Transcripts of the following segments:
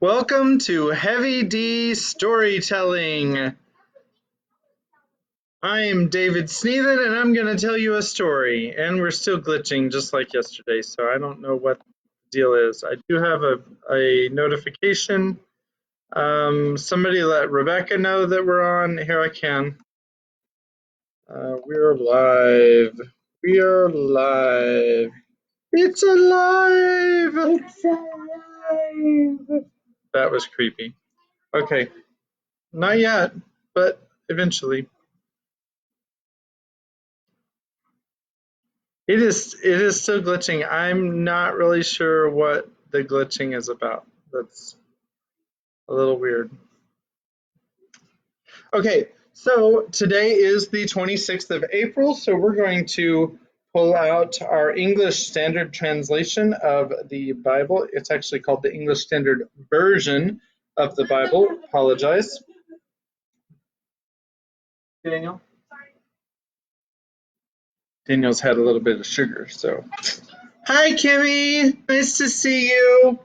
Welcome to Heavy D Storytelling. I'm David Sneathen and I'm going to tell you a story. And we're still glitching just like yesterday, so I don't know what the deal is. I do have a notification. Somebody let Rebecca know that we're on. Here I can. We're live. We are live. It's alive! It's alive! That was creepy. Okay. Not yet, but eventually. It is still glitching. I'm not really sure what the glitching is about. That's a little weird. Okay, so today is the 26th of April, so we're going to pull out our English Standard Translation of the Bible. It's actually called the English Standard Version of the Bible. Apologize. Daniel? Daniel's had a little bit of sugar, so. Hi, Kimmy. Nice to see you.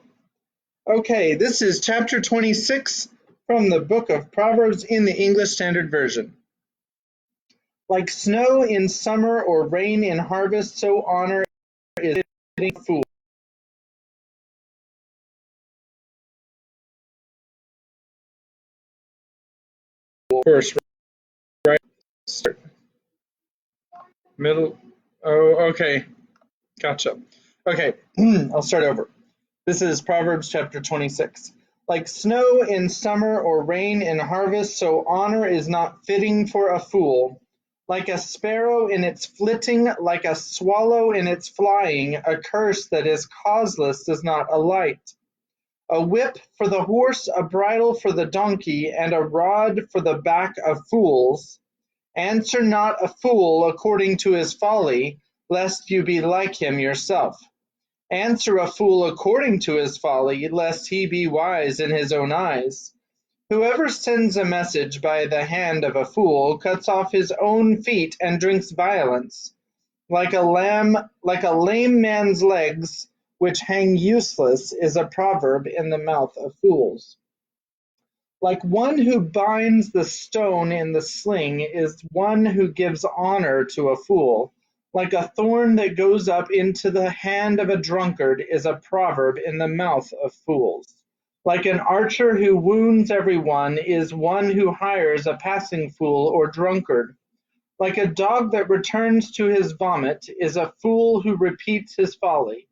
Okay, this is chapter 26 from the book of Proverbs in the English Standard Version. Like snow in summer or rain in harvest, so honor is fitting a fool. First, right? Start. Middle. Oh, okay. Gotcha. Okay, I'll start over. This is Proverbs chapter 26. Like snow in summer or rain in harvest, so honor is not fitting for a fool. Like a sparrow in its flitting, like a swallow in its flying, a curse that is causeless does not alight. A whip for the horse, a bridle for the donkey, and a rod for the back of fools. Answer not a fool according to his folly, lest you be like him yourself. Answer a fool according to his folly, lest he be wise in his own eyes. Whoever sends a message by the hand of a fool cuts off his own feet and drinks violence. Like a lame man's legs, which hang useless, is a proverb in the mouth of fools. Like one who binds the stone in the sling is one who gives honor to a fool. Like a thorn that goes up into the hand of a drunkard is a proverb in the mouth of fools. Like an archer who wounds everyone is one who hires a passing fool or drunkard. Like a dog that returns to his vomit is a fool who repeats his folly.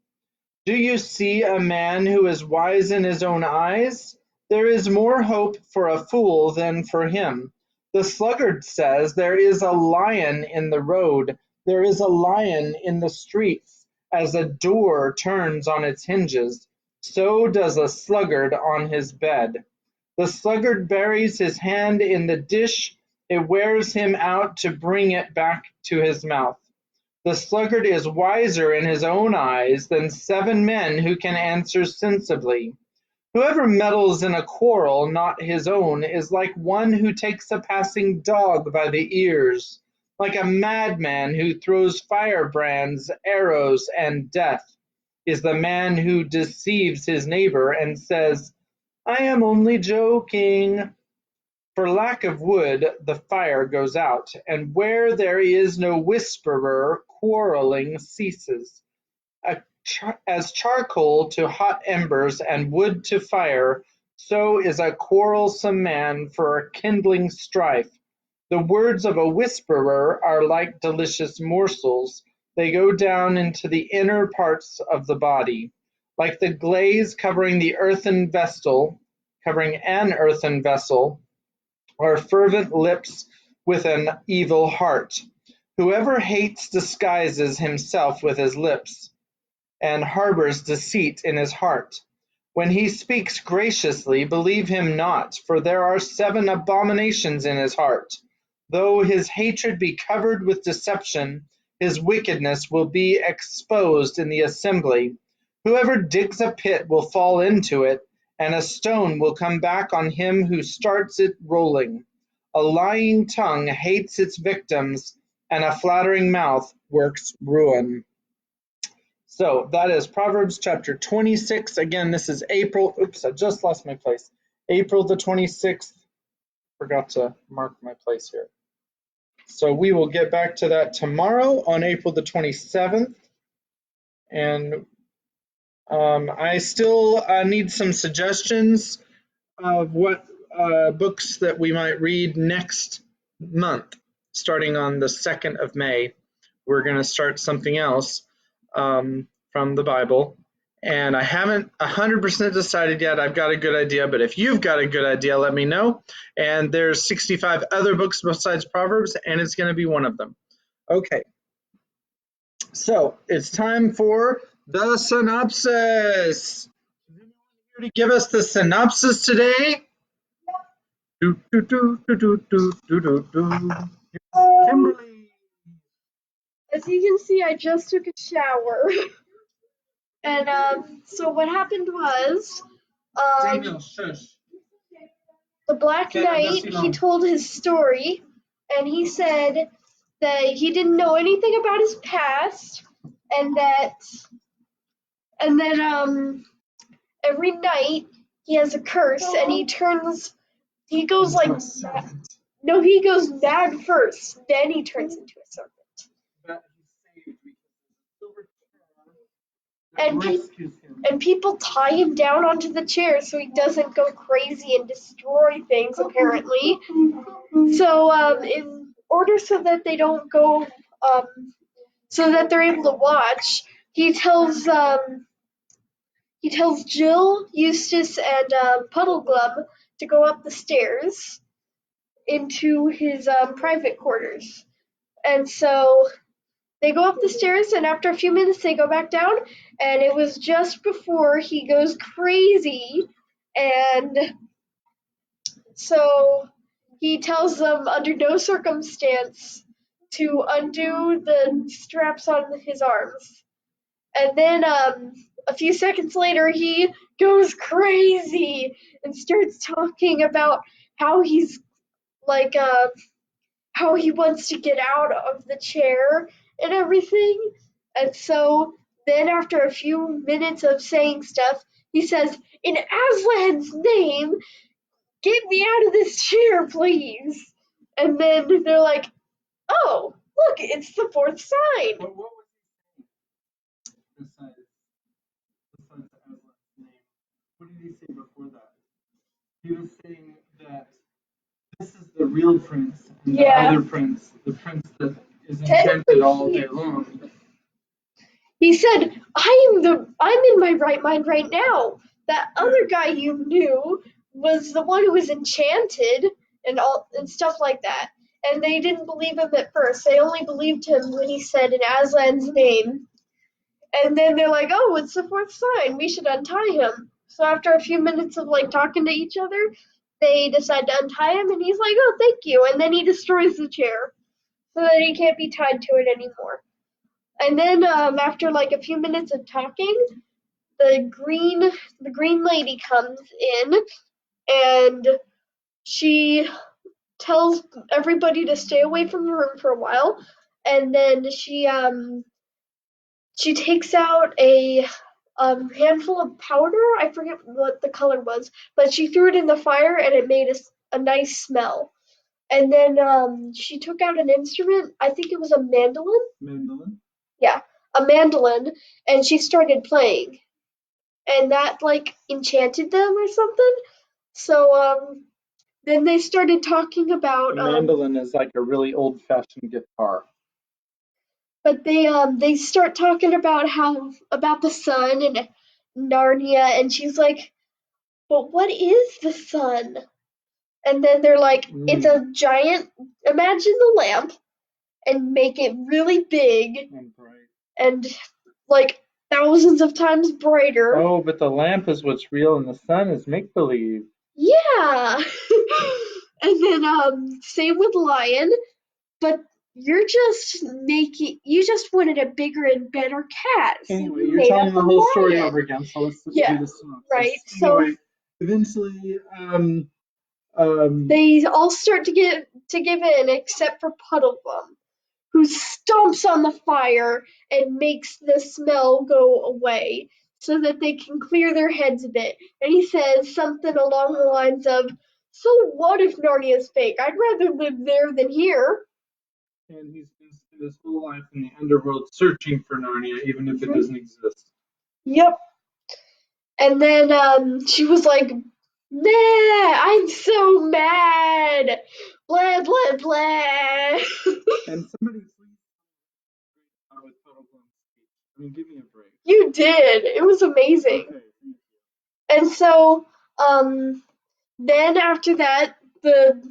Do you see a man who is wise in his own eyes? There is more hope for a fool than for him. The sluggard says, there is a lion in the road, there is a lion in the streets. As a door turns on its hinges, so does a sluggard on his bed. The sluggard buries his hand in the dish, it wears him out to bring it back to his mouth. The sluggard is wiser in his own eyes than 7 men who can answer sensibly. Whoever meddles in a quarrel not his own is like one who takes a passing dog by the ears, like a madman who throws firebrands, arrows, and death is the man who deceives his neighbor and says, I am only joking. For lack of wood the fire goes out, and where there is no whisperer, quarreling ceases. As charcoal to hot embers and wood to fire, so is a quarrelsome man for kindling strife. The words of a whisperer are like delicious morsels, they go down into the inner parts of the body. Like the glaze covering an earthen vessel, are fervent lips with an evil heart. Whoever hates disguises himself with his lips, and harbors deceit in his heart. When he speaks graciously, believe him not, for there are 7 abominations in his heart. Though his hatred be covered with deception, his wickedness will be exposed in the assembly. Whoever digs a pit will fall into it, and a stone will come back on him who starts it rolling. A lying tongue hates its victims, and a flattering mouth works ruin. So that is Proverbs chapter 26. Again, this is April. Oops, I just lost my place. April the 26th. Forgot to mark my place here. So we will get back to that tomorrow on April the 27th. And I still need some suggestions of what books that we might read next month, starting on the 2nd of May. We're going to start something else from the Bible. And I haven't 100% decided yet. I've got a good idea, but if you've got a good idea, let me know. And there's 65 other books besides Proverbs, and it's going to be one of them. Okay. So it's time for the synopsis. Is anyone here to give us the synopsis today? Kimberly. As you can see, I just took a shower. And so what happened was Daniel, shush. the Black Knight, he told his story, and he said that he didn't know anything about his past, and then every night he has a curse, and he goes like no, he goes mad first, then he turns into a serpent. And people tie him down onto the chair so he doesn't go crazy and destroy things, apparently. So in order so that they don't go, so that they're able to watch, he tells Jill, Eustace, and Puddleglum to go up the stairs into his private quarters. And so they go up the stairs, and after a few minutes they go back down, and it was just before he goes crazy, and so he tells them under no circumstance to undo the straps on his arms. And then a few seconds later he goes crazy and starts talking about how he's like how he wants to get out of the chair and everything. And so then after a few minutes of saying stuff, he says, "In Aslan's name, get me out of this chair, please." And then they're like, "Oh, look, it's the fourth sign." What was he saying besides Aslan's name? What did he say before that? He was saying that this is the real prince, and the other prince, the prince that is enchanted all day long. He said, I'm in my right mind right now. That other guy you knew was the one who was enchanted and stuff like that. And they didn't believe him at first. They only believed him when he said in Aslan's name. And then they're like, "Oh, it's the fourth sign. We should untie him." So after a few minutes of like talking to each other, they decide to untie him, and he's like, "Oh, thank you." And then he destroys the chair so that he can't be tied to it anymore. And then after like a few minutes of talking, the green lady comes in, and she tells everybody to stay away from the room for a while, and then she takes out a handful of powder. I forget what the color was, but she threw it in the fire, and it made a nice smell. And then she took out an instrument. I think it was a mandolin. Mandolin? Yeah, a mandolin, and she started playing. And that like enchanted them or something. So then they started talking about mandolin is like a really old-fashioned guitar. But they start talking about about the sun and Narnia, and she's like, "But what is the sun?" And then they're like, "It's a giant. Imagine the lamp, and make it really big and bright, and like thousands of times brighter." Oh, but the lamp is what's real, and the sun is make-believe. Yeah. And then same with Lion, but you just wanted a bigger and better cat. So Anyway, you're telling the whole story over again, so let's do the synopsis. Right. Anyway, so eventually, they all start to give in except for Puddleglum. who stomps on the fire and makes the smell go away so that they can clear their heads a bit. And he says something along the lines of, "So what if Narnia's fake? I'd rather live there than here." And he's been spent his whole life in the underworld searching for Narnia, even if it doesn't exist. Yep. And then she was like, "Nah, I'm so mad. Blah, blah, blah." And somebody please with Puddleglum's speech. I mean, give me a break. You did. It was amazing. Okay. And so, then after that, the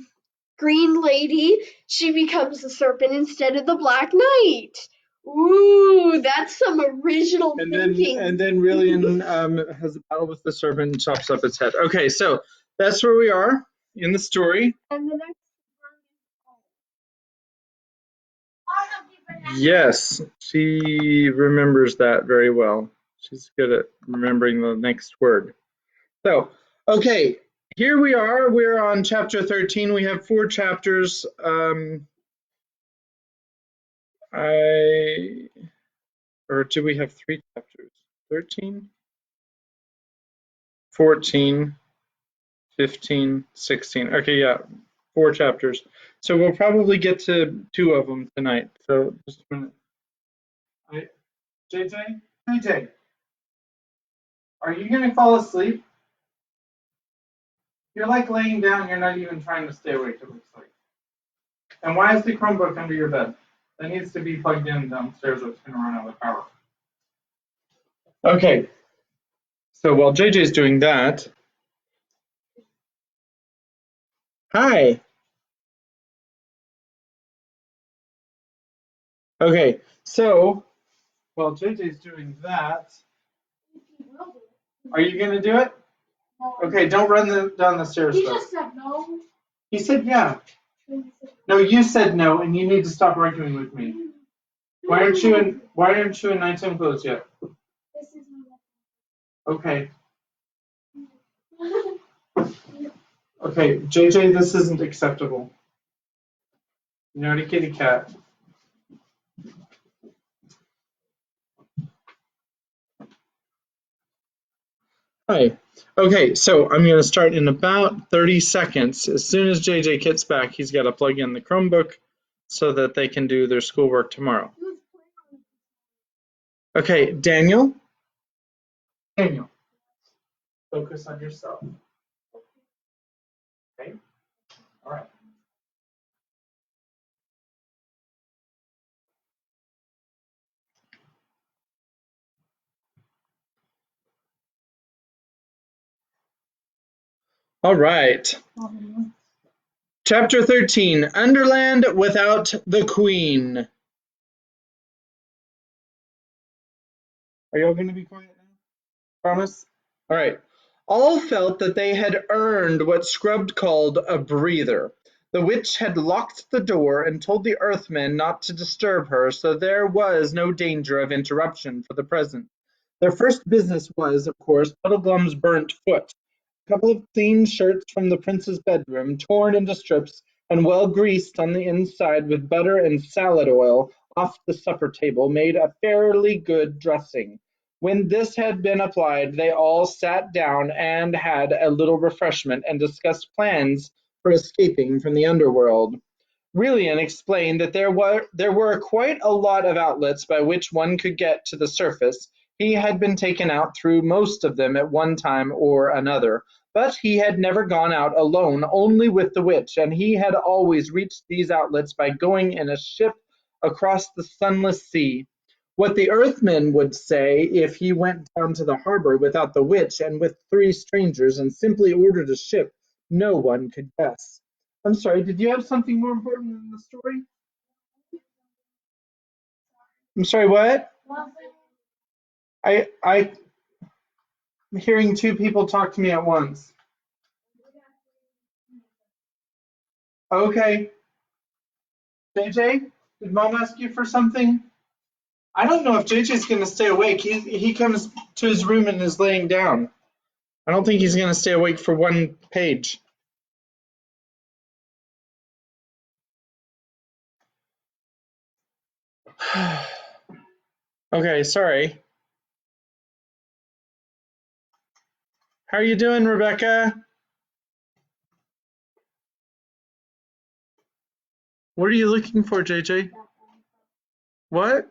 green lady, she becomes the serpent instead of the Black Knight. Ooh, that's some original thinking. And then Rilian has a battle with the serpent and chops up its head. Okay, so that's where we are in the story. And the next Yes, she remembers that very well. She's good at remembering the next word. So, okay, here we are. We're on chapter 13. We have 4 chapters. Or do we have 3 chapters? 13, 14, 15, 16. Okay, yeah, 4 chapters. So we'll probably get to 2 of them tonight. So just a minute. JJ, are you going to fall asleep? You're like laying down. You're not even trying to stay awake, it looks like. And why is the Chromebook under your bed? That needs to be plugged in downstairs or it's going to run out of power. Okay. So while JJ's doing that, hi. Okay, so while JJ's doing that, are you going to do it? Okay, don't run down the stairs. He just said no. He said yeah. No, you said no, and you need to stop arguing with me. Why aren't you in nighttime clothes yet? This is Okay. Okay, JJ, this isn't acceptable. Naughty kitty cat. Hi. Okay, so I'm going to start in about 30 seconds. As soon as JJ gets back, he's got to plug in the Chromebook so that they can do their schoolwork tomorrow. Okay, Daniel, focus on yourself. Okay, all right. All right. Chapter 13, Underland Without the Queen. Are you all going to be quiet now? Promise? All right. All felt that they had earned what Scrubbed called a breather. The witch had locked the door and told the Earthmen not to disturb her, so there was no danger of interruption for the present. Their first business was, of course, Puddleglum's burnt foot. A couple of clean shirts from the prince's bedroom, torn into strips and well greased on the inside with butter and salad oil off the supper table, made a fairly good dressing. When this had been applied, they all sat down and had a little refreshment and discussed plans for escaping from the underworld. Rilian explained that there were quite a lot of outlets by which one could get to the surface. He had been taken out through most of them at one time or another, but he had never gone out alone, only with the witch, and he had always reached these outlets by going in a ship across the sunless sea. What the Earthmen would say if he went down to the harbor without the witch and with 3 strangers and simply ordered a ship, no one could guess. I'm sorry, did you have something more important in the story? I'm sorry, what? I'm hearing 2 people talk to me at once. Okay. JJ, did Mom ask you for something? I don't know if JJ's going to stay awake. He comes to his room and is laying down. I don't think he's going to stay awake for 1 page. Okay, sorry. How are you doing, Rebecca? What are you looking for, JJ? What?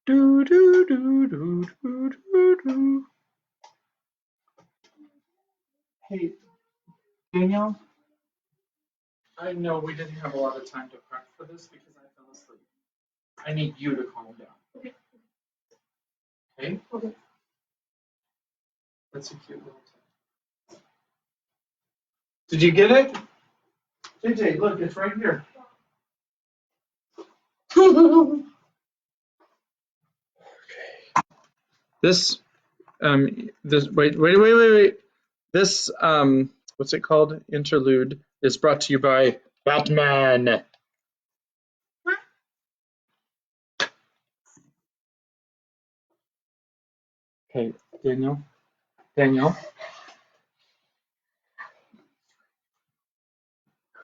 Do do do do do do do. Hey, Danielle. I know we didn't have a lot of time to prep for this because I fell asleep. I need you to calm down. Okay? Okay. That's a cute little thing. Did you get it? JJ, look, it's right here. This, wait. This, what's it called? Interlude is brought to you by Batman. Okay, Daniel.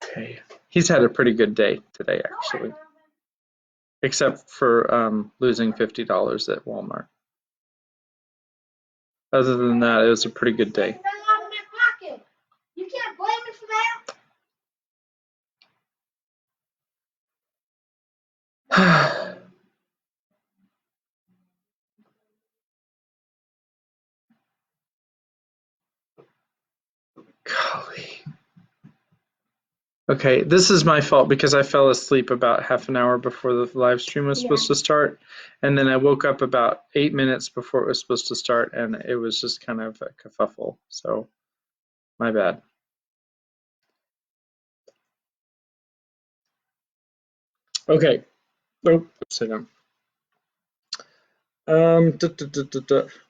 Okay, he's had a pretty good day today, actually, except for losing $50 at Walmart. Other than that, it was a pretty good day. You can't blame me for that. Golly. Okay, this is my fault because I fell asleep about half an hour before the live stream was supposed to start, and then I woke up about 8 minutes before it was supposed to start, and it was just kind of a kerfuffle. So, my bad. Okay. Oh, sit down.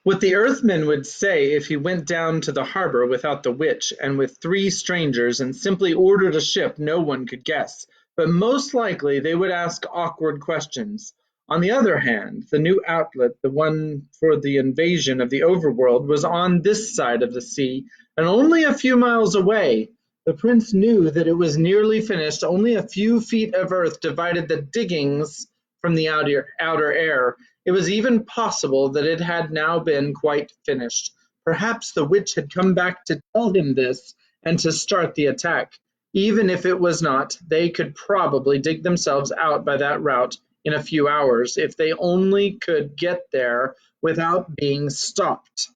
What the Earthman would say if he went down to the harbor without the witch and with 3 strangers and simply ordered a ship, no one could guess, but most likely they would ask awkward questions. On the other hand, the new outlet, the one for the invasion of the overworld, was on this side of the sea and only a few miles away. The prince knew that it was nearly finished. Only a few feet of earth divided the diggings from the outer air. It was even possible that it had now been quite finished. Perhaps the witch had come back to tell him this and to start the attack. Even if it was not, they could probably dig themselves out by that route in a few hours if they only could get there without being stopped.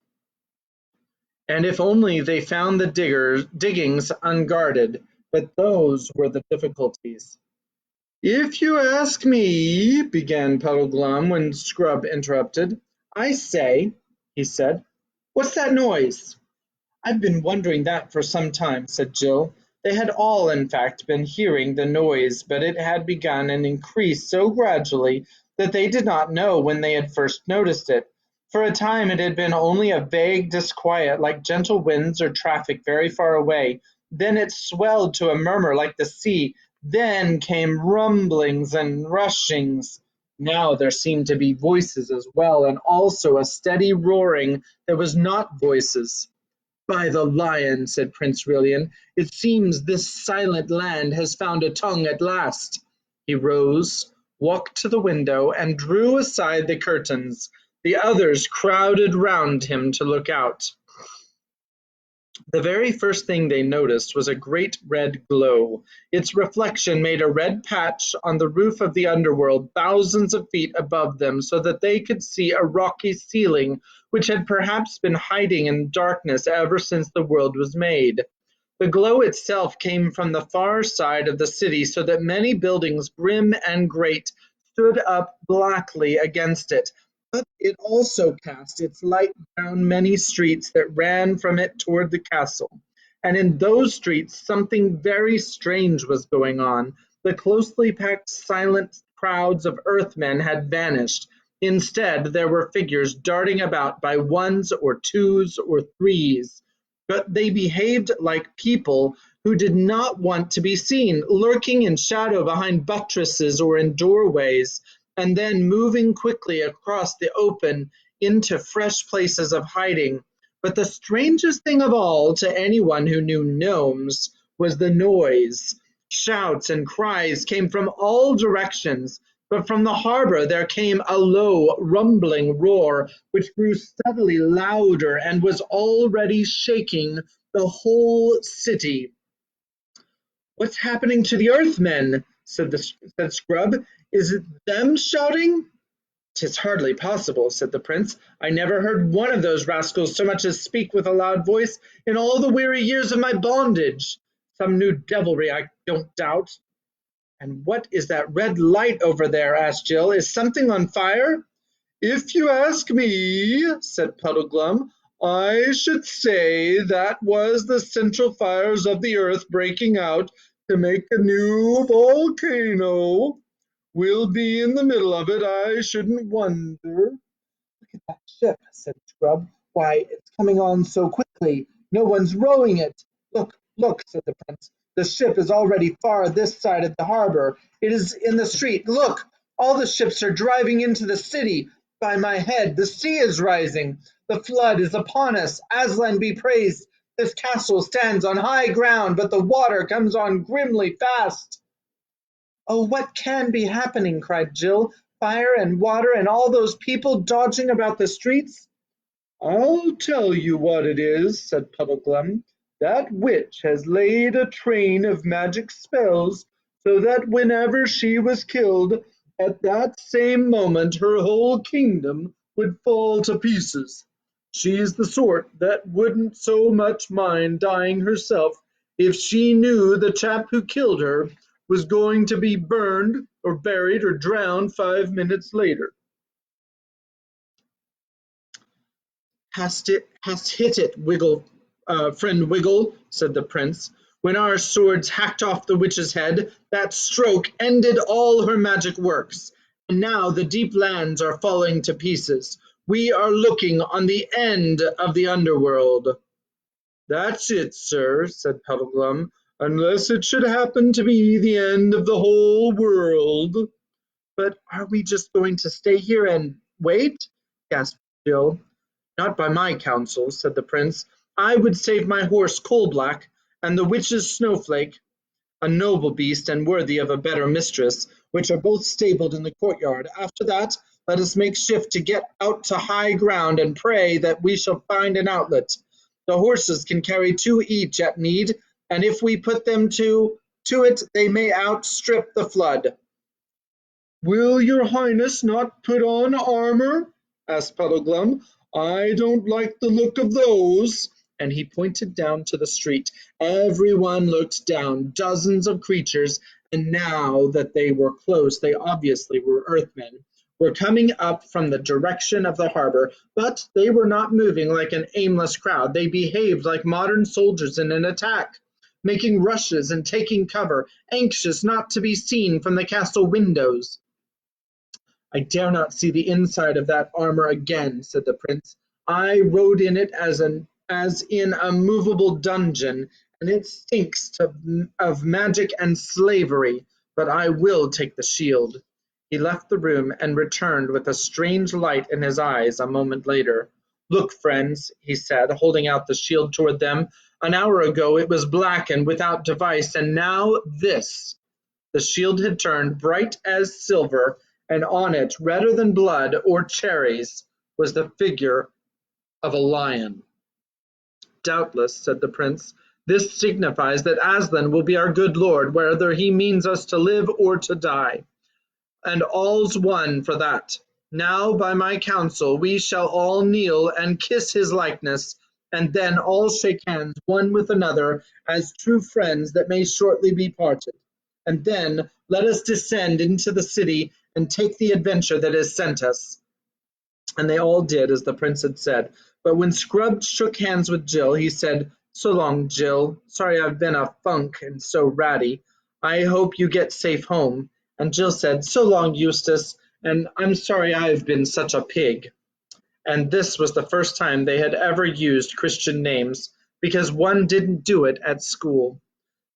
And if only they found the diggings unguarded. But those were the difficulties. "If you ask me," began Puddleglum when Scrub interrupted. "I say," he said, "what's that noise?" "I've been wondering that for some time," said Jill. They had all, in fact, been hearing the noise, but it had begun and increased so gradually that they did not know when they had first noticed it. For a time it had been only a vague disquiet, like gentle winds or traffic very far away. Then it swelled to a murmur like the sea. Then came rumblings and rushings. Now there seemed to be voices as well, and also a steady roaring that was not voices. "By the lion," said Prince Rilian, "it seems this silent land has found a tongue at last." He rose, walked to the window, and drew aside the curtains. The others crowded round him to look out. The very first thing they noticed was a great red glow. Its reflection made a red patch on the roof of the underworld thousands of feet above them, so that they could see a rocky ceiling which had perhaps been hiding in darkness ever since the world was made. The glow itself came from the far side of the city, so that many buildings, grim and great, stood up blackly against it. But it also cast its light down many streets that ran from it toward the castle. And in those streets something very strange was going on. The closely packed, silent crowds of Earthmen had vanished. Instead, there were figures darting about by ones or twos or threes. But they behaved like people who did not want to be seen, lurking in shadow behind buttresses or in doorways, and then moving quickly across the open into fresh places of hiding. But the strangest thing of all to anyone who knew gnomes was the noise. Shouts and cries came from all directions, but from the harbor there came a low, rumbling roar, which grew steadily louder and was already shaking the whole city. "What's happening to the Earthmen?" said Scrub. "Is it them shouting?" "'Tis hardly possible," said the prince. "I never heard one of those rascals so much as speak with a loud voice in all the weary years of my bondage. Some new devilry, I don't doubt." "And what is that red light over there?" asked Jill. "Is something on fire?" "If you ask me," said Puddleglum, "I should say that was the central fires of the earth breaking out to make a new volcano. We'll be in the middle of it, I shouldn't wonder." "Look at that ship," said Scrub. "Why, it's coming on so quickly. No one's rowing it." "Look, look," said the prince. "The ship is already far this side of the harbor. It is in the street. Look, all the ships are driving into the city. By my head, the sea is rising. The flood is upon us. Aslan be praised. This castle stands on high ground, but the water comes on grimly fast." "Oh, what can be happening?" cried Jill. "Fire and water and all those people dodging about the streets." "I'll tell you what it is," said Puddleglum. "That witch has laid a train of magic spells so that whenever she was killed, at that same moment her whole kingdom would fall to pieces. She's the sort that wouldn't so much mind dying herself if she knew the chap who killed her was going to be burned or buried or drowned 5 minutes later." Hast hit it, friend Wiggle," said the prince. "When our swords hacked off the witch's head, that stroke ended all her magic works, and now the deep lands are falling to pieces. We are looking on the end of the underworld." "That's it, sir," said Puddleglum, "unless it should happen to be the end of the whole world." "But are we just going to stay here and wait?" gasped Jill. "Not by my counsel," said the prince. "I would save my horse Coalblack and the witch's Snowflake, a noble beast and worthy of a better mistress, which are both stabled in the courtyard. After that, let us make shift to get out to high ground and pray that we shall find an outlet. The horses can carry 2 each at need, and if we put them to it, they may outstrip the flood." "Will your highness not put on armor?" asked Puddleglum. "I don't like the look of those," and he pointed down to the street. Everyone looked down, dozens of creatures, and now that they were close, they obviously were Earthmen, were coming up from the direction of the harbor, but they were not moving like an aimless crowd. They behaved like modern soldiers in an attack, making rushes and taking cover, anxious not to be seen from the castle windows. "I dare not see the inside of that armor again," said the prince. "I rode in it as in a movable dungeon, and it stinks of magic and slavery, but I will take the shield." He left the room and returned with a strange light in his eyes a moment later. "Look, friends," he said, holding out the shield toward them. "An hour ago it was black and without device, and now this." The shield had turned bright as silver, and on it, redder than blood or cherries, was the figure of a lion. "Doubtless," said the prince, "this signifies that Aslan will be our good lord, whether he means us to live or to die. And all's one for that. Now, by my counsel, we shall all kneel and kiss his likeness, and then all shake hands one with another as true friends that may shortly be parted. And then let us descend into the city and take the adventure that has sent us." And they all did as the prince had said. But when Scrub shook hands with Jill, he said, "So long, Jill. Sorry I've been a funk and so ratty. I hope you get safe home." And Jill said, "So long, Eustace, and I'm sorry I've been such a pig." And this was the first time they had ever used Christian names, because one didn't do it at school.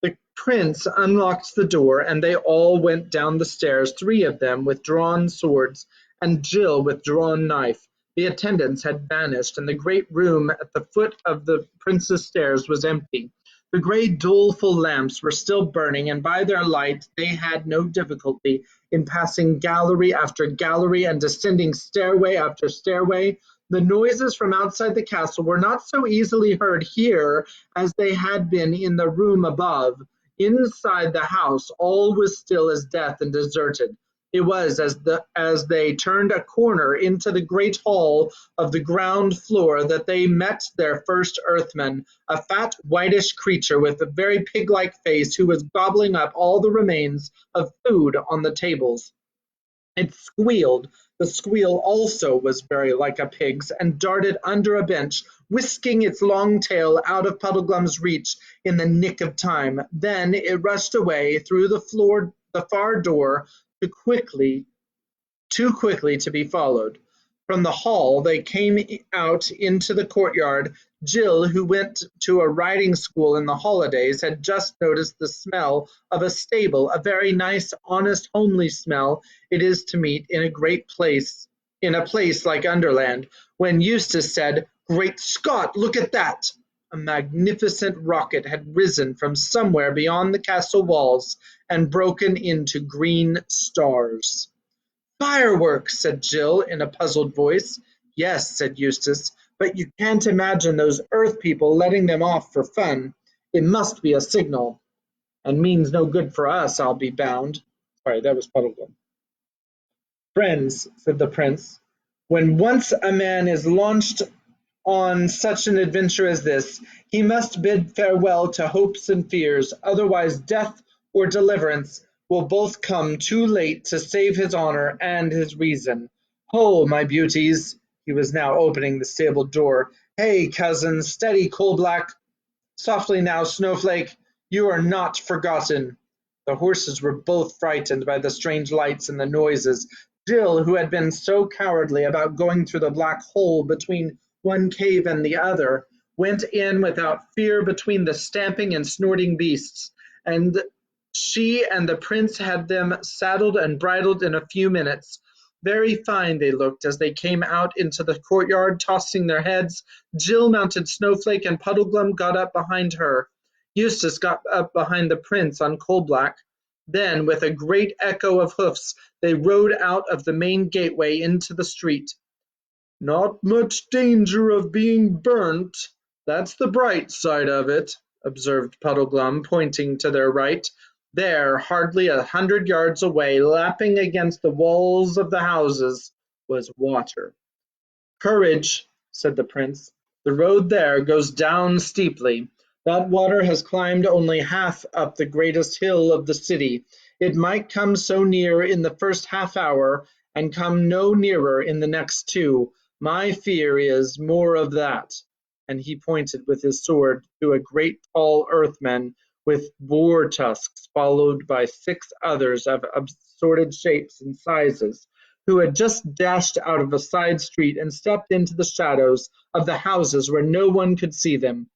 The prince unlocked the door, and they all went down the stairs, 3 of them with drawn swords, and Jill with drawn knife. The attendants had vanished, and the great room at the foot of the prince's stairs was empty. The grey doleful lamps were still burning, and by their light they had no difficulty in passing gallery after gallery and descending stairway after stairway. The noises from outside the castle were not so easily heard here as they had been in the room above. Inside the house all was still as death and deserted. It was as they turned a corner into the great hall of the ground floor that they met their first Earthman, a fat whitish creature with a very pig-like face who was gobbling up all the remains of food on the tables. It squealed. The squeal also was very like a pig's, and darted under a bench, whisking its long tail out of Puddleglum's reach in the nick of time. Then it rushed away through the far door, too quickly to be followed. From the hall they came out into the courtyard. Jill, who went to a riding school in the holidays, had just noticed the smell of a stable, a very nice, honest, homely smell it is to meet in a place like Underland, when Eustace said, "Great Scott, look at that!" A magnificent rocket had risen from somewhere beyond the castle walls and broken into green stars. "Fireworks!" said Jill in a puzzled voice. "Yes," said Eustace, "but you can't imagine those Earth people letting them off for fun. It must be a signal, and means no good for us, I'll be bound." Sorry, that was Puddleglum. "Friends," said the prince, "when once a man is launched on such an adventure as this, he must bid farewell to hopes and fears, otherwise death or deliverance will both come too late to save his honor and his reason. Ho, my beauties!" He was now opening the stable door. "Hey, cousin, steady, Coal-Black! Softly now, Snowflake, you are not forgotten." The horses were both frightened by the strange lights and the noises. Jill, who had been so cowardly about going through the black hole between one cave and the other, went in without fear between the stamping and snorting beasts, and she and the prince had them saddled and bridled in a few minutes. Very fine they looked as they came out into the courtyard, tossing their heads. Jill mounted Snowflake, and Puddleglum got up behind her. Eustace got up behind the prince on Coal-Black. Then, with a great echo of hoofs, they rode out of the main gateway into the street. "Not much danger of being burnt, that's the bright side of it," observed Puddleglum, pointing to their right. There, hardly 100 yards away, lapping against the walls of the houses, was water. "Courage," said the prince. "The road there goes down steeply. That water has climbed only half up the greatest hill of the city. It might come so near in the first half-hour, and come no nearer in the next two. My fear is more of that." And he pointed with his sword to a great tall earthman with boar tusks, followed by 6 others of assorted shapes and sizes, who had just dashed out of a side street and stepped into the shadows of the houses where no one could see them.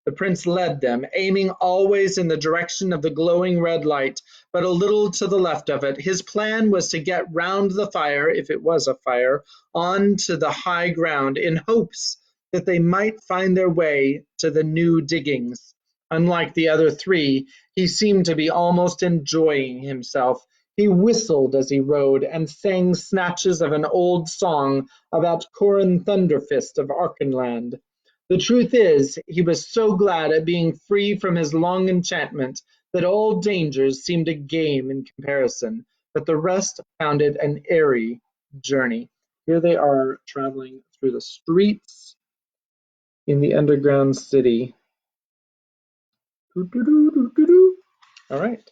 The prince led them, aiming always in the direction of the glowing red light, but a little to the left of it. His plan was to get round the fire, if it was a fire, on to the high ground, in hopes that they might find their way to the new diggings. Unlike the other 3, he seemed to be almost enjoying himself. He whistled as he rode, and sang snatches of an old song about Corin Thunderfist of Archenland. The truth is, he was so glad at being free from his long enchantment that all dangers seemed a game in comparison, but the rest found it an airy journey. Here they are traveling through the streets in the underground city. All right.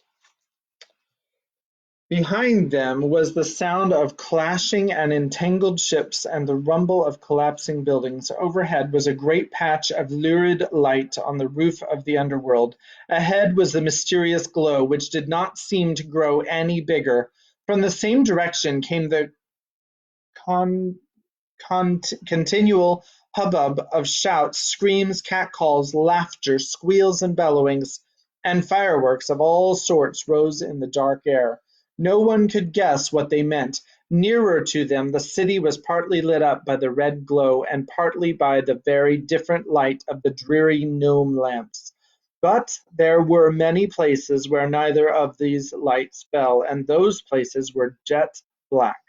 Behind them was the sound of clashing and entangled ships and the rumble of collapsing buildings. Overhead was a great patch of lurid light on the roof of the underworld. Ahead was the mysterious glow, which did not seem to grow any bigger. From the same direction came the continual hubbub of shouts, screams, catcalls, laughter, squeals, and bellowings, and fireworks of all sorts rose in the dark air. No one could guess what they meant. Nearer to them, the city was partly lit up by the red glow and partly by the very different light of the dreary gnome lamps. But there were many places where neither of these lights fell, and those places were jet black.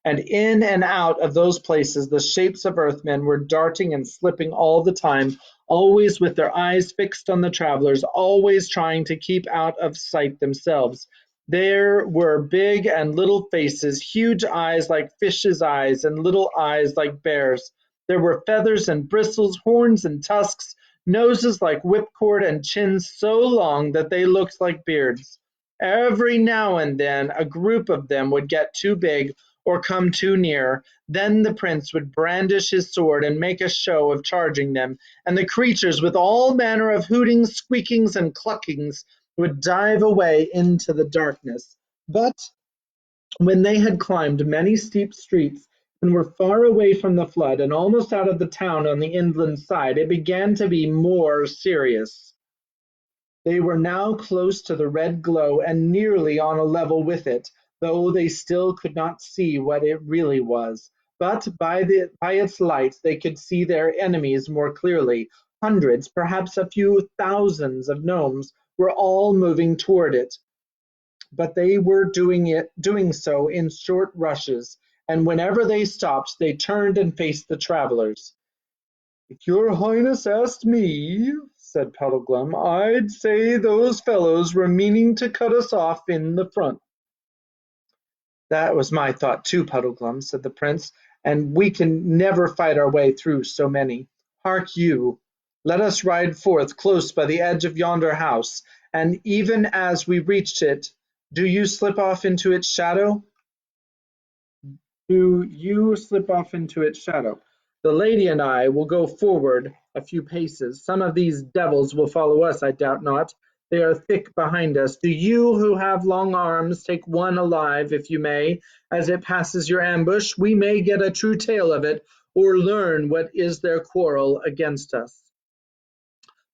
And in and out of those places the shapes of Earthmen were darting and slipping all the time, always with their eyes fixed on the travelers, always trying to keep out of sight themselves. There were big and little faces, huge eyes like fishes' eyes, and little eyes like bears'. There were feathers and bristles, horns and tusks, noses like whipcord, and chins so long that they looked like beards. Every now and then a group of them would get too big or come too near. Then the prince would brandish his sword and make a show of charging them, and the creatures, with all manner of hootings, squeakings, and cluckings, would dive away into the darkness. But when they had climbed many steep streets and were far away from the flood and almost out of the town on the inland side, it began to be more serious. They were now close to the red glow and nearly on a level with it, though they still could not see what it really was. But by its light they could see their enemies more clearly. Hundreds, perhaps a few thousands of gnomes were all moving toward it, but they were doing so in short rushes, and whenever they stopped they turned and faced the travelers. "If your highness asked me," said Puddleglum, "I'd say those fellows were meaning to cut us off in the front." "That was my thought too, Puddleglum," said the prince, "and we can never fight our way through so many. Hark you, let us ride forth close by the edge of yonder house, and even as we reach it, do you slip off into its shadow. The lady and I will go forward a few paces. Some of these devils will follow us, I doubt not. They are thick behind us. Do you, who have long arms, take one alive, if you may, as it passes your ambush. We may get a true tale of it, or learn what is their quarrel against us."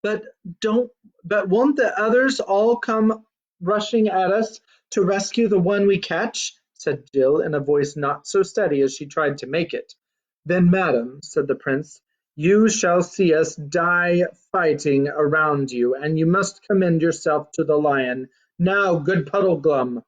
But won't the others all come rushing at us to rescue the one we catch?" said Jill in a voice not so steady as she tried to make it. "Then, madam," said the prince, "you shall see us die fighting around you, and you must commend yourself to the lion. Now, good Puddleglum."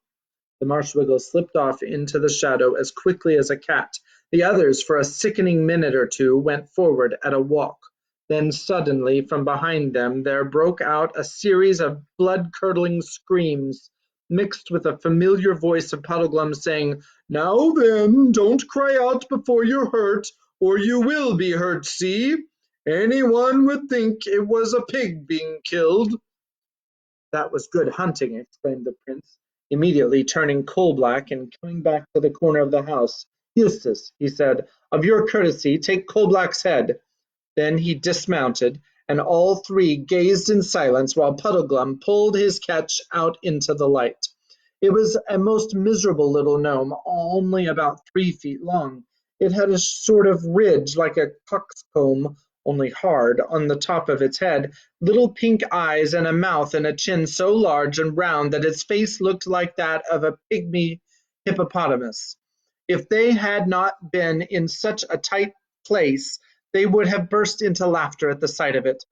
The Marshwiggle slipped off into the shadow as quickly as a cat. The others, for a sickening minute or two, went forward at a walk. Then suddenly from behind them there broke out a series of blood-curdling screams, mixed with a familiar voice of Puddleglum saying, "Now then, don't cry out before you're hurt, or you will be hurt, see? Anyone would think it was a pig being killed." "That was good hunting," exclaimed the prince, immediately turning coal-black and coming back to the corner of the house. "Eustace," he said, "of your courtesy, take Coal-Black's head." Then he dismounted, and all three gazed in silence while Puddleglum pulled his catch out into the light. It was a most miserable little gnome, only about 3 feet long. It had a sort of ridge like a coxcomb, only hard, on the top of its head, little pink eyes, and a mouth and a chin so large and round that its face looked like that of a pygmy hippopotamus. If they had not been in such a tight place, they would have burst into laughter at the sight of it.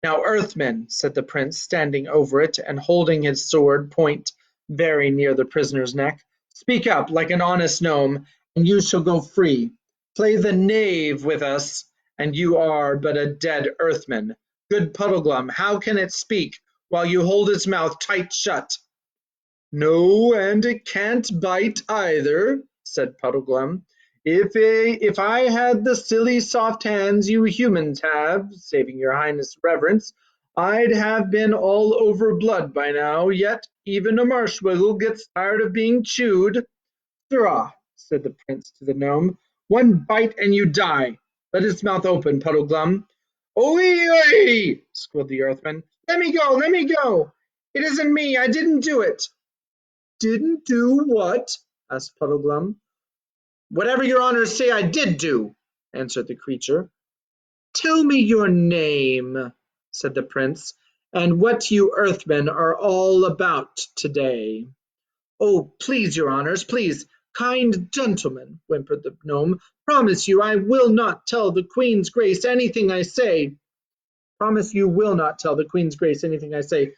"Now, Earthmen," said the prince, standing over it and holding his sword point very near the prisoner's neck, "speak up like an honest gnome, and you shall go free. Play the knave with us, and you are but a dead Earthman. Good Puddleglum, how can it speak while you hold its mouth tight shut?" "No, and it can't bite either," said Puddleglum. If I had the silly soft hands you humans have, saving your highness reverence, I'd have been all over blood by now, yet even a Marshwiggle gets tired of being chewed." "Sirrah," said the prince to the gnome, "one bite and you die. Let its mouth open, Puddleglum." "Oi, oi!" squealed the Earthman. Let me go, let me go! It isn't me, I didn't do it." "Didn't do what?" asked Puddleglum. "Whatever your honors say I did do," answered the creature. "Tell me your name," said the prince, "and what you Earthmen are all about today." "Oh, please, your honors, please, Kind gentlemen, whimpered the gnome, promise you I will not tell the Queen's Grace anything I say. Promise you will not tell the Queen's Grace anything I say.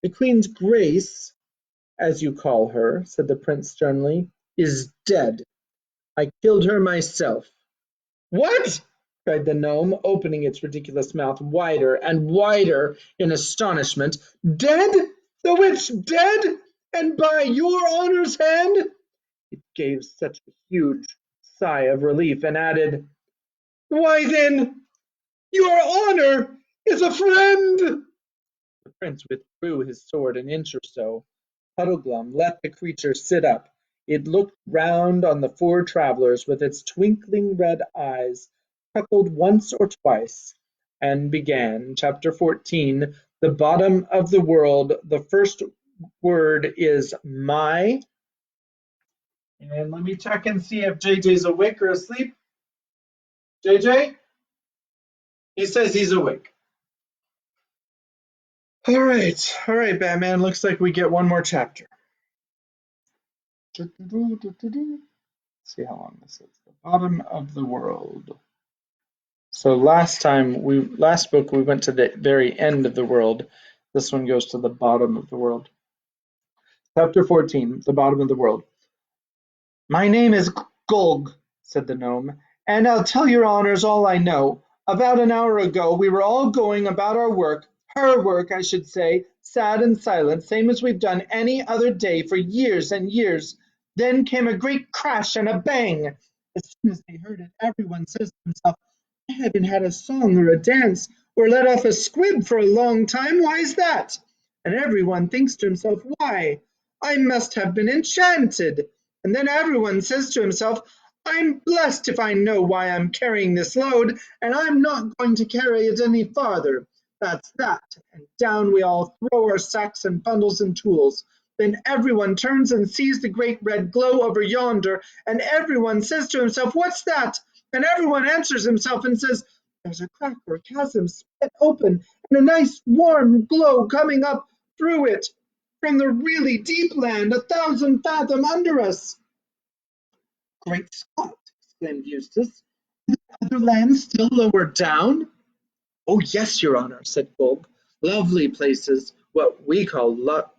The Queen's Grace, as you call her, said the prince sternly, is dead. I killed her myself. What? Cried the gnome, opening its ridiculous mouth wider and wider in astonishment. Dead? The witch dead? And by your honor's hand? It gave such a huge sigh of relief and added, Why then, your honor is a friend. The prince withdrew his sword an inch or so. Puddleglum let the creature sit up. It looked round on the four travellers with its twinkling red eyes, chuckled once or twice, and began. Chapter 14, The Bottom of the World. The first word is my. And let me check and see if JJ's awake or asleep. JJ? He says he's awake. All right, Batman. Looks like we get one more chapter. Let's see how long this is. The Bottom of the World. So last book we went to the very end of the world. This one goes to the bottom of the world. Chapter 14, The Bottom of the World. My name is Gulg, said the gnome, and I'll tell your honors all I know. About an hour ago we were all going about our work, her work I should say, sad and silent, same as we've done any other day for years and years. Then came a great crash and a bang. As soon as they heard it, everyone says to himself, I haven't had a song or a dance or let off a squib for a long time. Why's that? And everyone thinks to himself, why? I must have been enchanted. And then everyone says to himself, I'm blessed if I know why I'm carrying this load, and I'm not going to carry it any farther. That's that. And down we all throw our sacks and bundles and tools. Then everyone turns and sees the great red glow over yonder, and everyone says to himself, what's that? And everyone answers himself and says, there's a crack or chasm split open, and a nice warm glow coming up through it from the really deep land 1,000 fathom under us. Great Scott, exclaimed Eustace. Are the other lands still lower down? Oh, yes, your honor, said Gulg. Lovely places, what we call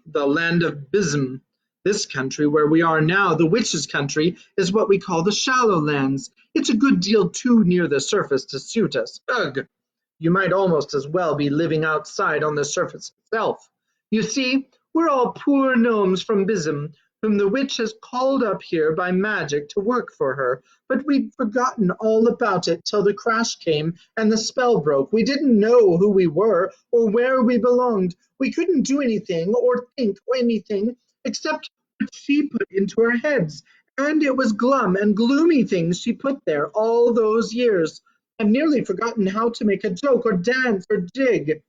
the land of Bism. This country where we are now, the witch's country, is what we call the shallow lands. It's a good deal too near the surface to suit us. Ugh! You might almost as well be living outside on the surface itself. You see, we're all poor gnomes from Bism, whom the witch has called up here by magic to work for her, but we'd forgotten all about it till the crash came and the spell broke. We didn't know who we were or where we belonged. We couldn't do anything or think anything except what she put into our heads, and it was glum and gloomy things she put there all those years. I've nearly forgotten how to make a joke or dance or jig.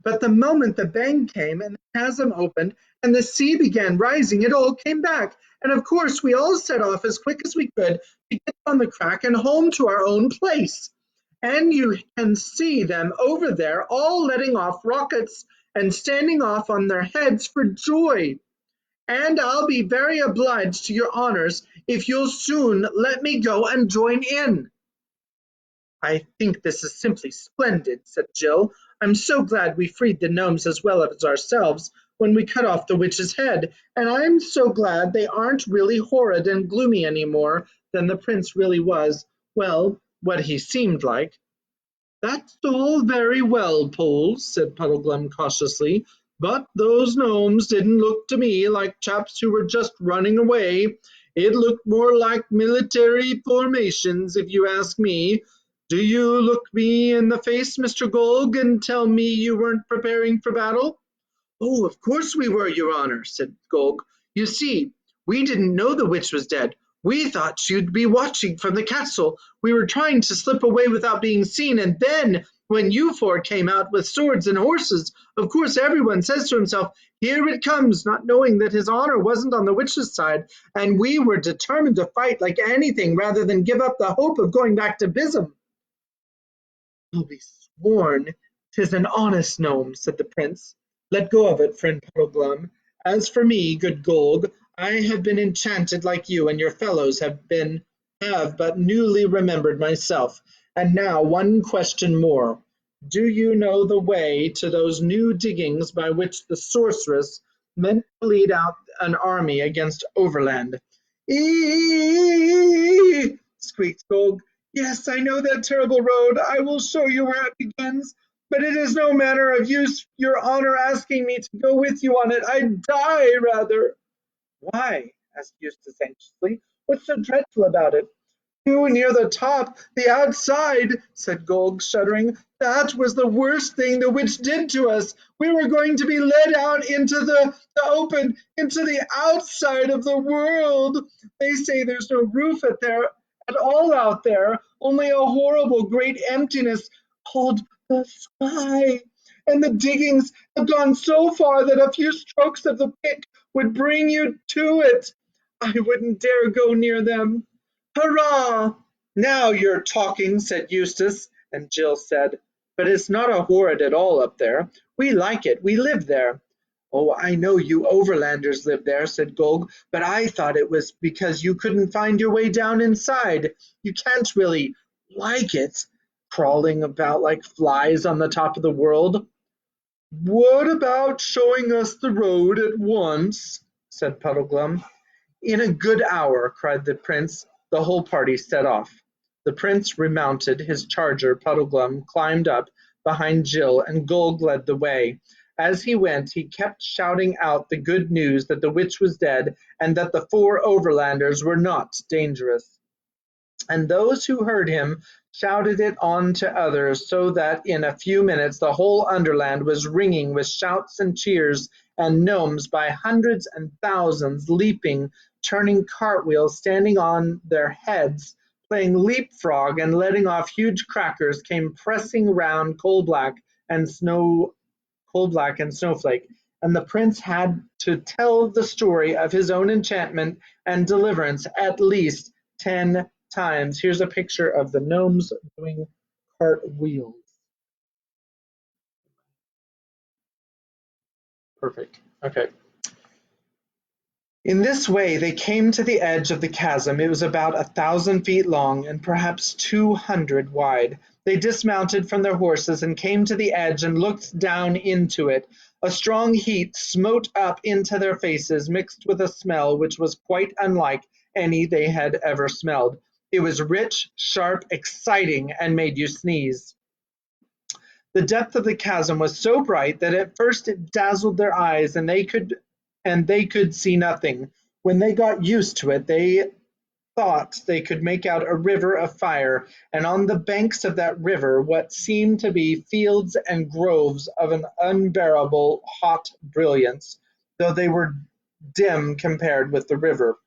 But the moment the bang came and the chasm opened and the sea began rising, it all came back. And of course, we all set off as quick as we could to get on the crack and home to our own place. And you can see them over there all letting off rockets and standing off on their heads for joy. And I'll be very obliged to your honors if you'll soon let me go and join in. I think this is simply splendid, said Jill. I'm so glad we freed the gnomes as well as ourselves when we cut off the witch's head, and I'm so glad they aren't really horrid and gloomy any more than the prince really was, well, what he seemed like. That's all very well, Poles, said Puddleglum cautiously, but those gnomes didn't look to me like chaps who were just running away. It looked more like military formations, if you ask me. Do you look me in the face, Mr. Gulg, and tell me you weren't preparing for battle? Oh, of course we were, your honor, said Gulg. You see, we didn't know the witch was dead. We thought she'd be watching from the castle. We were trying to slip away without being seen, and then, when you four came out with swords and horses, of course everyone says to himself, here it comes, not knowing that his honor wasn't on the witch's side, and we were determined to fight like anything rather than give up the hope of going back to Bism. I'll be sworn 'tis an honest gnome, said the prince. Let go of it, friend Puddleglum. As for me, good Gulg, I have been enchanted like you and your fellows have but newly remembered myself. And now one question more. Do you know the way to those new diggings by which the sorceress meant to lead out an army against Overland? Eee! Squeaked Gold. Yes, I know that terrible road. I will show you where it begins. But it is no manner of use, your honor, asking me to go with you on it. I'd die rather. Why? Asked Eustace anxiously. What's so dreadful about it? Too near the top, the outside, said Gold, shuddering. That was the worst thing the witch did to us. We were going to be led out into the open, into the outside of the world. They say there's no roof at all out there, only a horrible great emptiness called the sky. And the diggings have gone so far that a few strokes of the pick would bring you to it. I wouldn't dare go near them. Hurrah! Now you're talking, said Eustace, and Jill said, but it's not a horrid at all up there. We like it. We live there. Oh, I know you overlanders live there, said Gog, but I thought it was because you couldn't find your way down inside. You can't really like it, crawling about like flies on the top of the world. What about showing us the road at once? Said Puddleglum. In a good hour, cried the prince. The whole party set off. The prince remounted his charger. Puddleglum climbed up behind Jill, and Gulg led the way. As he went, he kept shouting out the good news that the witch was dead, and that the 4 overlanders were not dangerous. And those who heard him shouted it on to others, so that in a few minutes the whole Underland was ringing with shouts and cheers, and gnomes by hundreds and thousands leaping, turning cartwheels, standing on their heads, playing leapfrog, and letting off huge crackers came pressing round Coal-Black and Snowflake, and the prince had to tell the story of his own enchantment and deliverance at least 10 times. Here's a picture of the gnomes doing cartwheels. Perfect. Okay. In this way they came to the edge of the chasm. It was about 1,000 feet long and perhaps 200 wide. They dismounted from their horses and came to the edge and looked down into it. A strong heat smote up into their faces, mixed with a smell which was quite unlike any they had ever smelled. It was rich, sharp, exciting, and made you sneeze. The depth of the chasm was so bright that at first it dazzled their eyes, and they could see nothing. When they got used to it, they thought they could make out a river of fire, and on the banks of that river what seemed to be fields and groves of an unbearable hot brilliance, though they were dim compared with the river.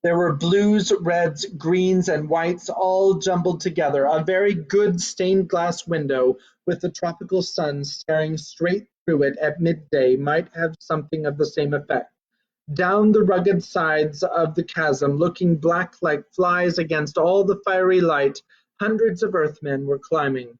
There were blues, reds, greens, and whites all jumbled together. A very good stained glass window, with the tropical sun staring straight through it at midday, might have something of the same effect. Down the rugged sides of the chasm, looking black like flies against all the fiery light, hundreds of earthmen were climbing.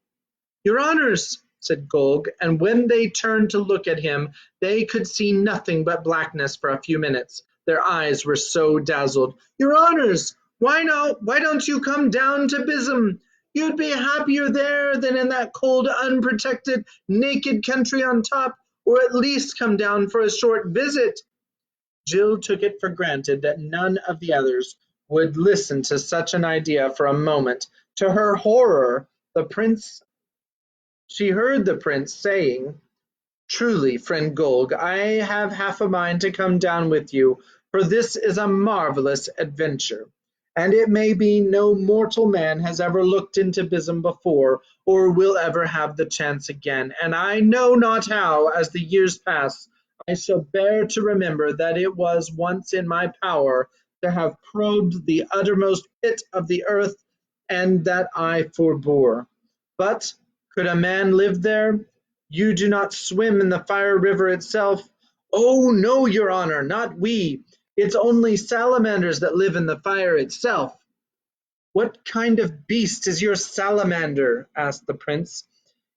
Your honors, said Golg, and when they turned to look at him, they could see nothing but blackness for a few minutes. Their eyes were so dazzled. Your honors, why don't you come down to Bism? You'd be happier there than in that cold, unprotected, naked country on top, or at least come down for a short visit. Jill took it for granted that none of the others would listen to such an idea for a moment. To her horror, she heard the prince saying, Truly, friend Golg, I have half a mind to come down with you, for this is a marvellous adventure, and it may be no mortal man has ever looked into Bism before, or will ever have the chance again, and I know not how, as the years pass, I shall bear to remember that it was once in my power to have probed the uttermost pit of the earth, and that I forbore. But could a man live there? You do not swim in the fire river itself? Oh, no, your honor, not we. It's only salamanders that live in the fire itself. What kind of beast is your salamander? Asked the prince.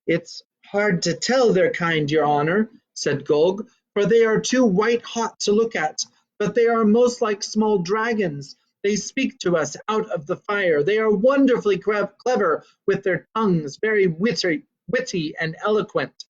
It's hard to tell their kind, your honor, said Golg, for they are too white hot to look at. but they are most like small dragons. They speak to us out of the fire. They are wonderfully clever with their tongues, very witty and eloquent.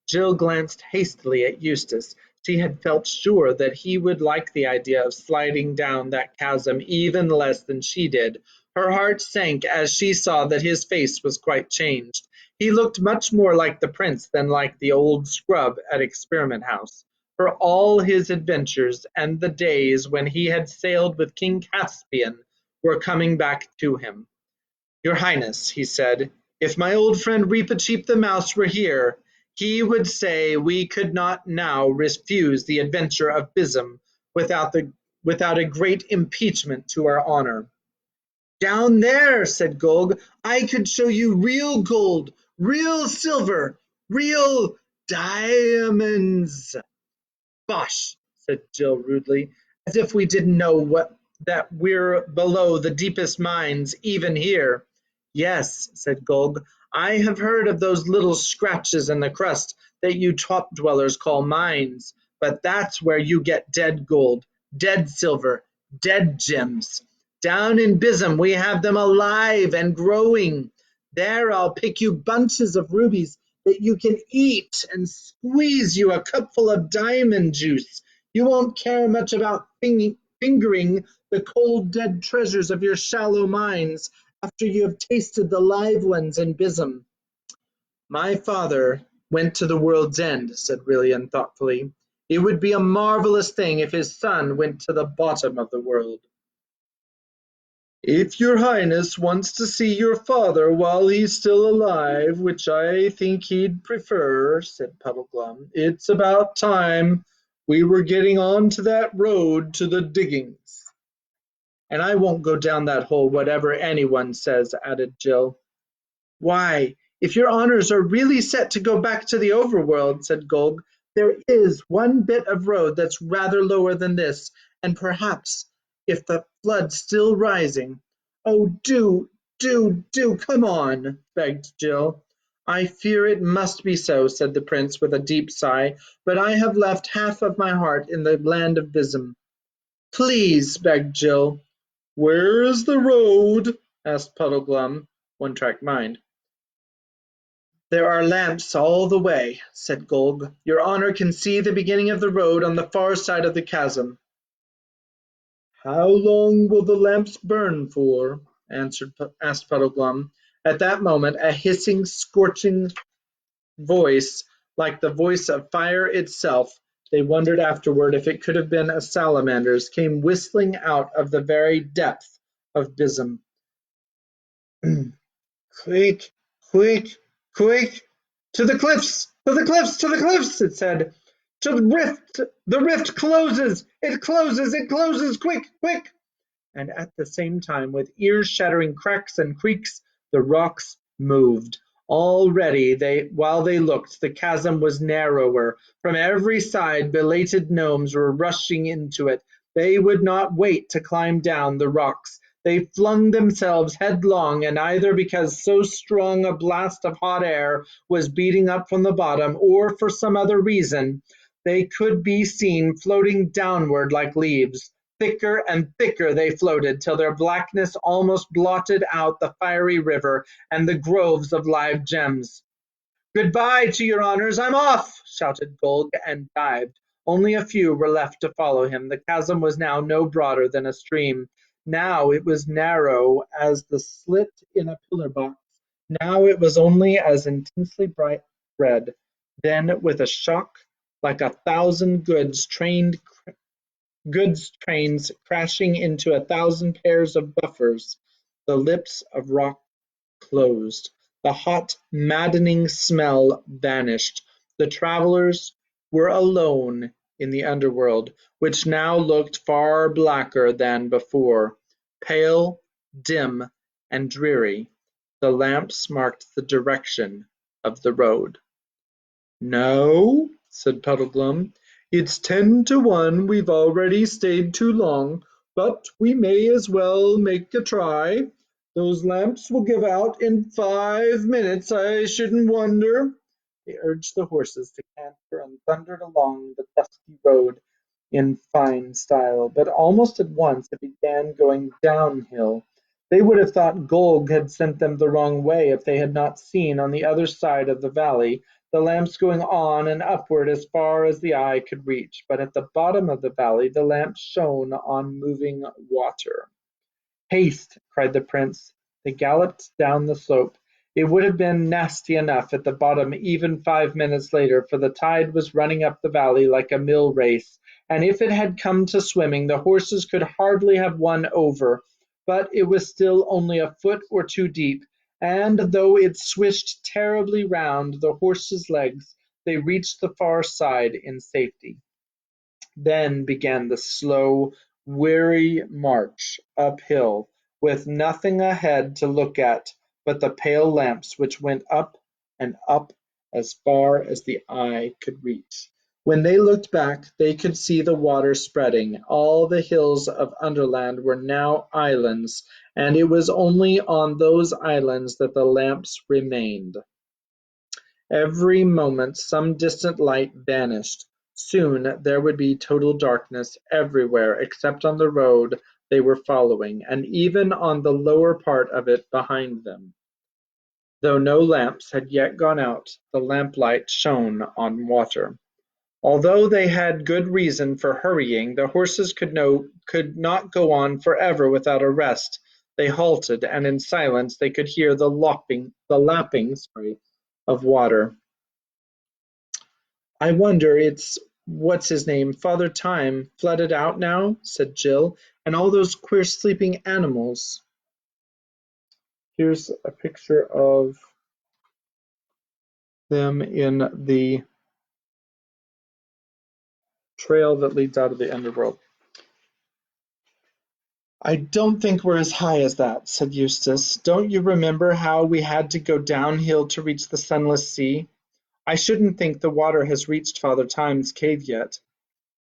Jill glanced hastily at Eustace. She had felt sure that he would like the idea of sliding down that chasm even less than she did. Her heart sank as she saw that his face was quite changed. He looked much more like the prince than like the old scrub at Experiment House. For all his adventures and the days when he had sailed with King Caspian were coming back to him. "Your Highness," he said, "if my old friend Reepicheep the Mouse were here, he would say we could not now refuse the adventure of Bizzim without a great impeachment to our honour." "Down there," said Gog, "I could show you real gold, real silver, real diamonds." "Bosh!" said Jill rudely, "as if we didn't know that we're below the deepest mines even here." "Yes," said Gog, "I have heard of those little scratches in the crust that you top dwellers call mines, but that's where you get dead gold, dead silver, dead gems. Down in Bizzim we have them alive and growing. There I'll pick you bunches of rubies that you can eat and squeeze you a cupful of diamond juice. You won't care much about fingering the cold dead treasures of your shallow mines after you have tasted the live ones in Bizzim." "My father went to the world's end," said Rilian thoughtfully. "It would be a marvelous thing if his son went to the bottom of the world." "If your Highness wants to see your father while he's still alive, which I think he'd prefer," said Puddleglum, "it's about time we were getting on to that road to the diggings." "And I won't go down that hole whatever anyone says," added Jill. "Why, if your honours are really set to go back to the overworld," said Gog, "there is one bit of road that's rather lower than this, and perhaps, if the flood's still rising—" "Oh, do, come on," begged Jill. "I fear it must be so," said the prince with a deep sigh, "but I have left half of my heart in the land of Bizzim." "Please," begged Jill. "Where is the road?" asked Puddleglum. One Track Mind. "There are lamps all the way," said Gog. "Your honour can see the beginning of the road on the far side of the chasm." "How long will the lamps burn for?" asked Puddleglum. At that moment a hissing, scorching voice, like the voice of fire itself, they wondered afterward if it could have been a salamander's, came whistling out of the very depth of Bizzim. "Quick, quick, quick! To the cliffs! To the cliffs! To the cliffs!" it said. "To the rift! The rift closes! It closes! It closes! Quick, quick!" And at the same time, with ear-shattering cracks and creaks, the rocks moved. Already, while they looked, the chasm was narrower. From every side belated gnomes were rushing into it. They would not wait to climb down the rocks. They flung themselves headlong, and either because so strong a blast of hot air was beating up from the bottom, or for some other reason, they could be seen floating downward like leaves. Thicker and thicker they floated, till their blackness almost blotted out the fiery river and the groves of live gems. "Goodbye to your honours, I'm off!" shouted Gog, and dived. Only a few were left to follow him. The chasm was now no broader than a stream. Now it was narrow as the slit in a pillar box. Now it was only as intensely bright red. Then, with a shock, like 1,000 goods trains crashing into 1,000 pairs of buffers, the lips of rock closed. The hot, maddening smell vanished. The travelers were alone in the underworld, which now looked far blacker than before. Pale, dim, and dreary, the lamps marked the direction of the road. "Now," said Puddleglum, "it's 10 to 1. We've already stayed too long, but we may as well make a try. Those lamps will give out in 5 minutes, I shouldn't wonder." They urged the horses to canter and thundered along the dusty road. in fine style, but almost at once it began going downhill. They would have thought Golg had sent them the wrong way if they had not seen on the other side of the valley the lamps going on and upward as far as the eye could reach, but at the bottom of the valley the lamps shone on moving water. "Haste!" cried the prince. They galloped down the slope. It would have been nasty enough at the bottom even 5 minutes later, for the tide was running up the valley like a mill race, and if it had come to swimming the horses could hardly have won over, but it was still only a foot or two deep, and though it swished terribly round the horses' legs, they reached the far side in safety. Then began the slow, weary march uphill, with nothing ahead to look at but the pale lamps which went up and up as far as the eye could reach. When they looked back, they could see the water spreading. All the hills of Underland were now islands, and it was only on those islands that the lamps remained. Every moment some distant light vanished. Soon there would be total darkness everywhere except on the road they were following, and even on the lower part of it behind them. Though no lamps had yet gone out, the lamplight shone on water. Although they had good reason for hurrying, the horses could not go on forever without a rest. They halted, and in silence they could hear the lapping of water. "I wonder it's what's-his-name, Father Time, flooded out now," said Jill, "and all those queer sleeping animals." Here's a picture of them in the trail that leads out of the underworld. "I don't think we're as high as that," said Eustace. "Don't you remember how we had to go downhill to reach the Sunless Sea? I shouldn't think the water has reached Father Time's cave yet."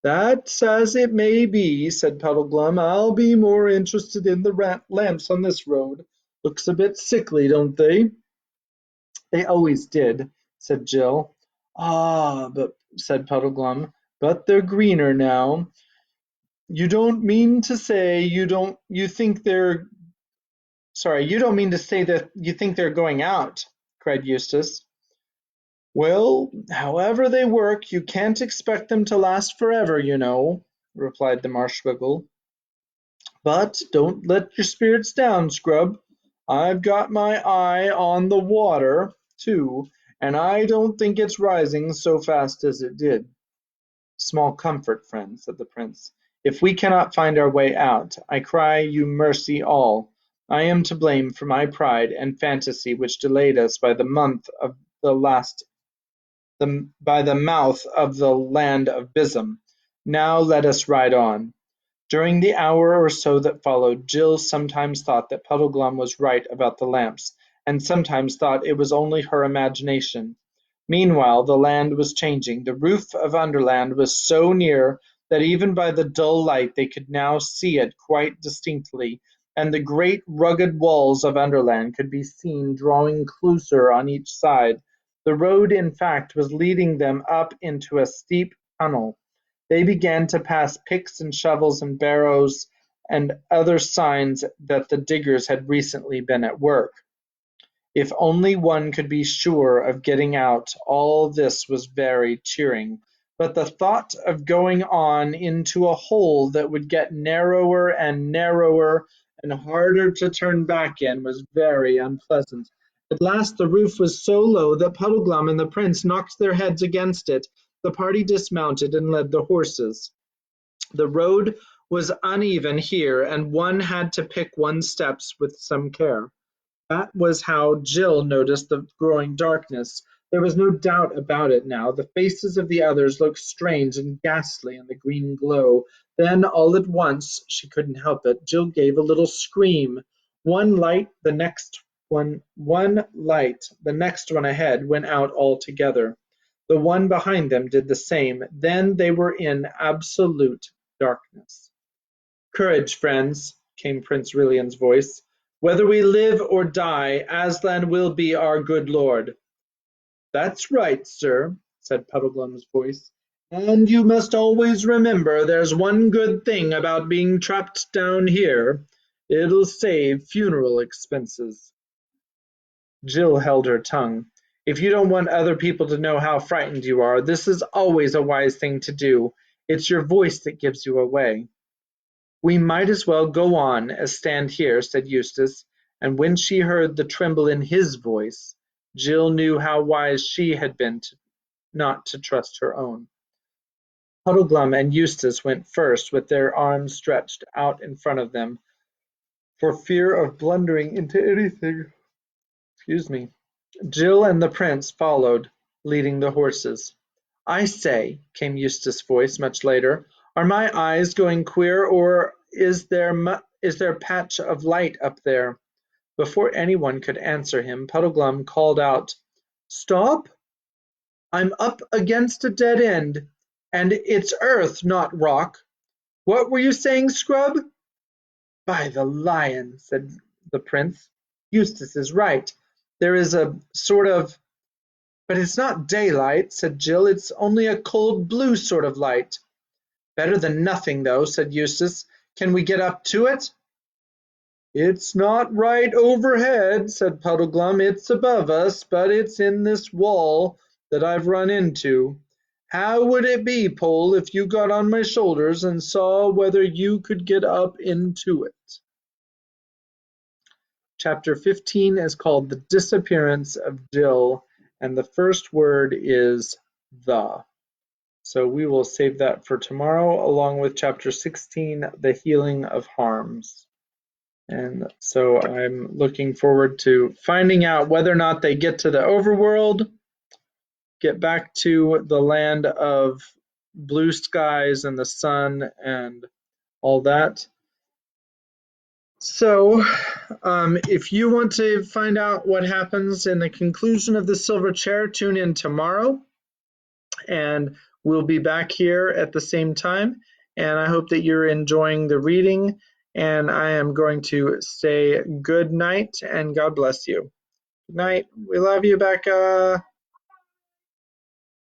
"That's as it may be," said Puddleglum. "I'll be more interested in the lamps on this road. Looks a bit sickly, don't they?" "They always did," said Jill. "Ah, said Puddleglum, "but they're greener now." "You don't mean to say you don't think they're going out?" cried Eustace. "Well, however they work, you can't expect them to last forever, you know," replied the Marshwiggle. "But don't let your spirits down, Scrub. I've got my eye on the water, too, and I don't think it's rising so fast as it did." "Small comfort, friend," said the prince, "if we cannot find our way out. I cry you mercy all. I am to blame for my pride and fantasy which delayed us by the mouth of the land of Bysm. Now let us ride on." During the hour or so that followed, Jill sometimes thought that Puddleglum was right about the lamps, and sometimes thought it was only her imagination. Meanwhile the land was changing. The roof of Underland was so near that even by the dull light they could now see it quite distinctly, and the great rugged walls of Underland could be seen drawing closer on each side. The road, in fact, was leading them up into a steep tunnel. They began to pass picks and shovels and barrows and other signs that the diggers had recently been at work. If only one could be sure of getting out, all this was very cheering, but the thought of going on into a hole that would get narrower and narrower and harder to turn back in was very unpleasant. At last the roof was so low that Puddleglum and the prince knocked their heads against it. The party dismounted and led the horses. The road was uneven here, and one had to pick one's steps with some care. That was how Jill noticed the growing darkness. There was no doubt about it now. The faces of the others looked strange and ghastly in the green glow. Then, all at once, she couldn't help it, Jill gave a little scream. One light, the next one ahead went out altogether. The one behind them did the same. Then they were in absolute darkness. "Courage, friends," came Prince Rilian's voice. "Whether we live or die, Aslan will be our good lord." "That's right, sir," said Puddleglum's voice. And you must always remember there's one good thing about being trapped down here. It'll save funeral expenses. Jill held her tongue. If you don't want other people to know how frightened you are, this is always a wise thing to do. It's your voice that gives you away. We might as well go on as stand here, said Eustace, and when she heard the tremble in his voice, Jill knew how wise she had been not to trust her own. Puddleglum and Eustace went first with their arms stretched out in front of them, for fear of blundering into anything. Jill and the Prince followed, leading the horses. I say, came Eustace's voice much later, are my eyes going queer, or is there a patch of light up there? Before anyone could answer him, Puddleglum called out, Stop! I'm up against a dead end, and it's earth, not rock. What were you saying, Scrub? By the lion, said the Prince, Eustace is right. There is a sort of... But it's not daylight, said Jill. It's only a cold blue sort of light. Better than nothing, though, said Eustace. Can we get up to it? It's not right overhead, said Puddleglum. It's above us, but it's in this wall that I've run into. How would it be, Pole, if you got on my shoulders and saw whether you could get up into it? Chapter 15 is called The Disappearance of Jill, and the first word is the. So we will save that for tomorrow, along with chapter 16, The Healing of Harms. And so I'm looking forward to finding out whether or not they get to the overworld, get back to the land of blue skies and the sun and all that. So if you want to find out what happens in the conclusion of the Silver Chair, tune in tomorrow, and we'll be back here at the same time. And I hope that you're enjoying the reading, and I am going to say good night and God bless you. Good night. We love you, Becca.